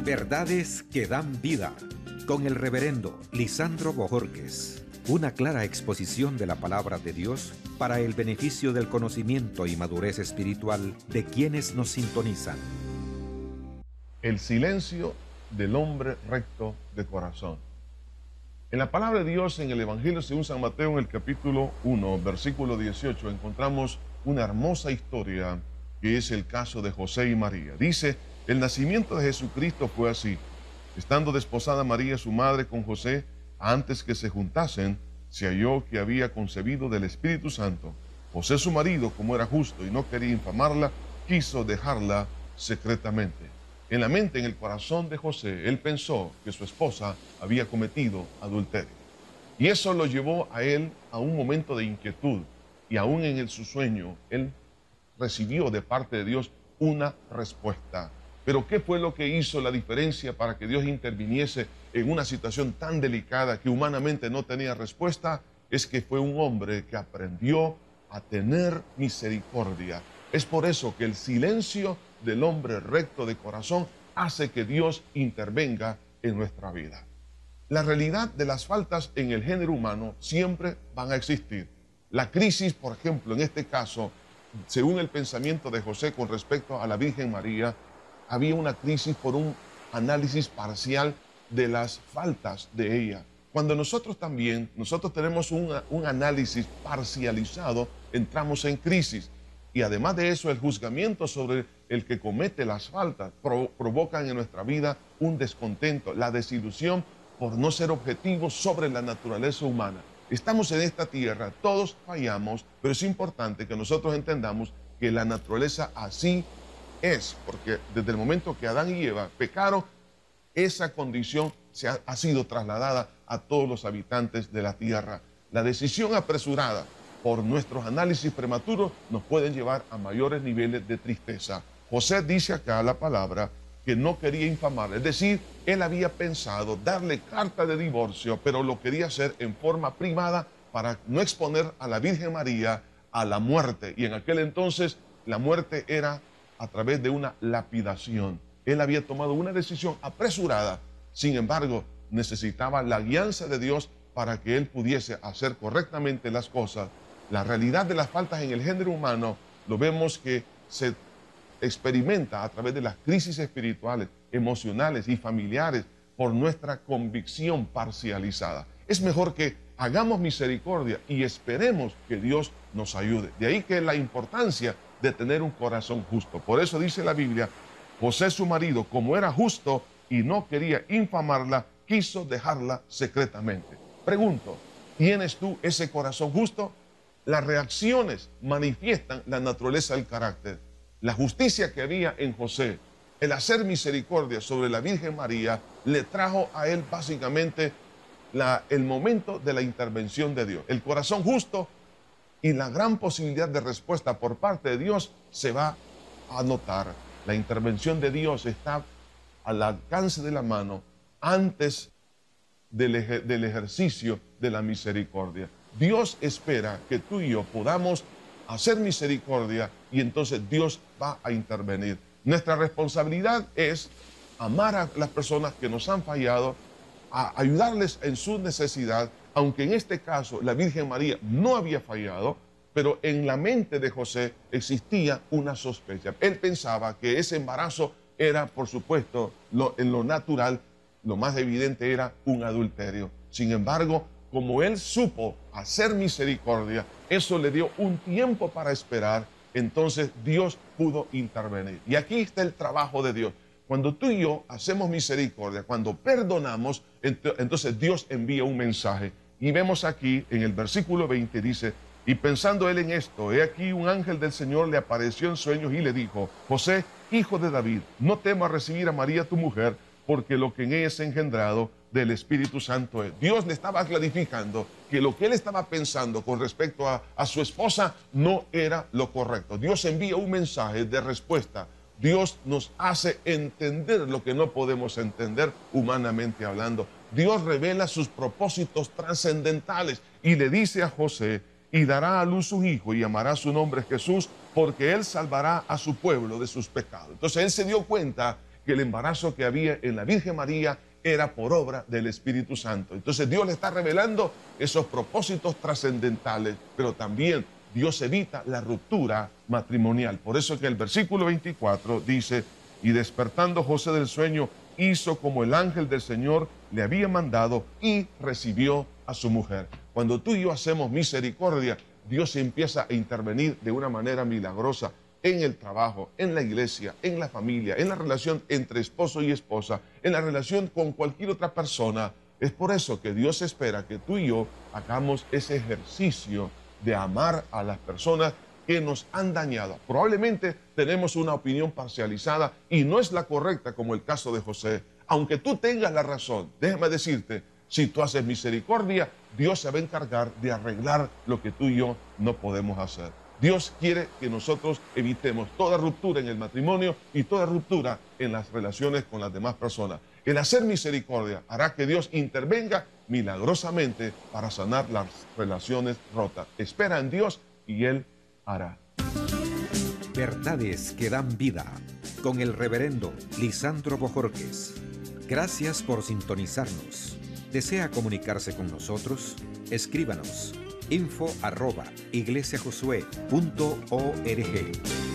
Verdades que dan vida, con el reverendo Lisandro Bojorquez. Una clara exposición de la palabra de Dios para el beneficio del conocimiento y madurez espiritual de quienes nos sintonizan. El silencio del hombre recto de corazón. En la palabra de Dios, en el Evangelio según San Mateo, en el capítulo 1, versículo 18, encontramos una hermosa historia que es el caso de José y María. Dice: el nacimiento de Jesucristo fue así. Estando desposada María, su madre, con José, antes que se juntasen, se halló que había concebido del Espíritu Santo. José, su marido, como era justo y no quería infamarla, quiso dejarla secretamente. En la mente, en el corazón de José, él pensó que su esposa había cometido adulterio. Y eso lo llevó a él a un momento de inquietud. Y aún en su sueño, él recibió de parte de Dios una respuesta. Pero ¿qué fue lo que hizo la diferencia para que Dios interviniese en una situación tan delicada que humanamente no tenía respuesta? Es que fue un hombre que aprendió a tener misericordia. Es por eso que el silencio del hombre recto de corazón hace que Dios intervenga en nuestra vida. La realidad de las faltas en el género humano siempre van a existir. La crisis, por ejemplo, en este caso, según el pensamiento de José con respecto a la Virgen María, había una crisis por un análisis parcial de las faltas de ella. Cuando nosotros tenemos un análisis parcializado, entramos en crisis. Y además de eso, el juzgamiento sobre el que comete las faltas provocan en nuestra vida un descontento, la desilusión por no ser objetivos sobre la naturaleza humana. Estamos en esta tierra, todos fallamos, pero es importante que nosotros entendamos que la naturaleza así es, porque desde el momento que Adán y Eva pecaron, esa condición ha sido trasladada a todos los habitantes de la tierra. La decisión apresurada por nuestros análisis prematuros nos pueden llevar a mayores niveles de tristeza. José dice acá la palabra que no quería infamar, es decir, él había pensado darle carta de divorcio, pero lo quería hacer en forma privada para no exponer a la Virgen María a la muerte. Y en aquel entonces la muerte era a través de una lapidación. Él había tomado una decisión apresurada, sin embargo, necesitaba la guianza de Dios para que él pudiese hacer correctamente las cosas. La realidad de las faltas en el género humano lo vemos que se experimenta a través de las crisis espirituales, emocionales y familiares por nuestra convicción parcializada. Es mejor que hagamos misericordia y esperemos que Dios nos ayude. De ahí que la importancia de tener un corazón justo. Por eso dice la Biblia: José, su marido, como era justo y no quería infamarla, quiso dejarla secretamente. Pregunto, ¿tienes tú ese corazón justo? Las reacciones manifiestan la naturaleza del carácter. La justicia que había en José, el hacer misericordia sobre la Virgen María, le trajo a él básicamente el momento de la intervención de Dios. El corazón justo y la gran posibilidad de respuesta por parte de Dios se va a notar. La intervención de Dios está al alcance de la mano antes del ejercicio de la misericordia. Dios espera que tú y yo podamos hacer misericordia y entonces Dios va a intervenir. Nuestra responsabilidad es amar a las personas que nos han fallado, a ayudarles en su necesidad, aunque en este caso la Virgen María no había fallado, pero en la mente de José existía una sospecha. Él pensaba que ese embarazo era, por supuesto, en lo natural, lo más evidente era un adulterio. Sin embargo, como él supo hacer misericordia, eso le dio un tiempo para esperar, entonces Dios pudo intervenir. Y aquí está el trabajo de Dios. Cuando tú y yo hacemos misericordia, cuando perdonamos, entonces Dios envía un mensaje. Y vemos aquí en el versículo 20, dice: y pensando él en esto, he aquí un ángel del Señor le apareció en sueños y le dijo: José, hijo de David, no temas recibir a María tu mujer, porque lo que en ella es engendrado del Espíritu Santo es. Dios le estaba clarificando que lo que él estaba pensando con respecto a su esposa no era lo correcto. Dios envía un mensaje de respuesta. Dios nos hace entender lo que no podemos entender humanamente hablando. Dios revela sus propósitos trascendentales y le dice a José: y dará a luz un hijo y llamará su nombre Jesús, porque él salvará a su pueblo de sus pecados. Entonces él se dio cuenta que el embarazo que había en la Virgen María era por obra del Espíritu Santo. Entonces Dios le está revelando esos propósitos trascendentales, pero también Dios evita la ruptura matrimonial. Por eso que el versículo 24 dice, y despertando José del sueño, hizo como el ángel del Señor le había mandado y recibió a su mujer. Cuando tú y yo hacemos misericordia, Dios empieza a intervenir de una manera milagrosa en el trabajo, en la iglesia, en la familia, en la relación entre esposo y esposa, en la relación con cualquier otra persona. Es por eso que Dios espera que tú y yo hagamos ese ejercicio de amar a las personas que nos han dañado. Probablemente tenemos una opinión parcializada y no es la correcta, como el caso de José. Aunque tú tengas la razón, déjame decirte, si tú haces misericordia, Dios se va a encargar de arreglar lo que tú y yo no podemos hacer. Dios quiere que nosotros evitemos toda ruptura en el matrimonio y toda ruptura en las relaciones con las demás personas. El hacer misericordia hará que Dios intervenga milagrosamente para sanar las relaciones rotas. Espera en Dios y Él hará. Verdades que dan vida, con el reverendo Lisandro Bojorquez. Gracias por sintonizarnos. ¿Desea comunicarse con nosotros? Escríbanos info@iglesiajosué.org.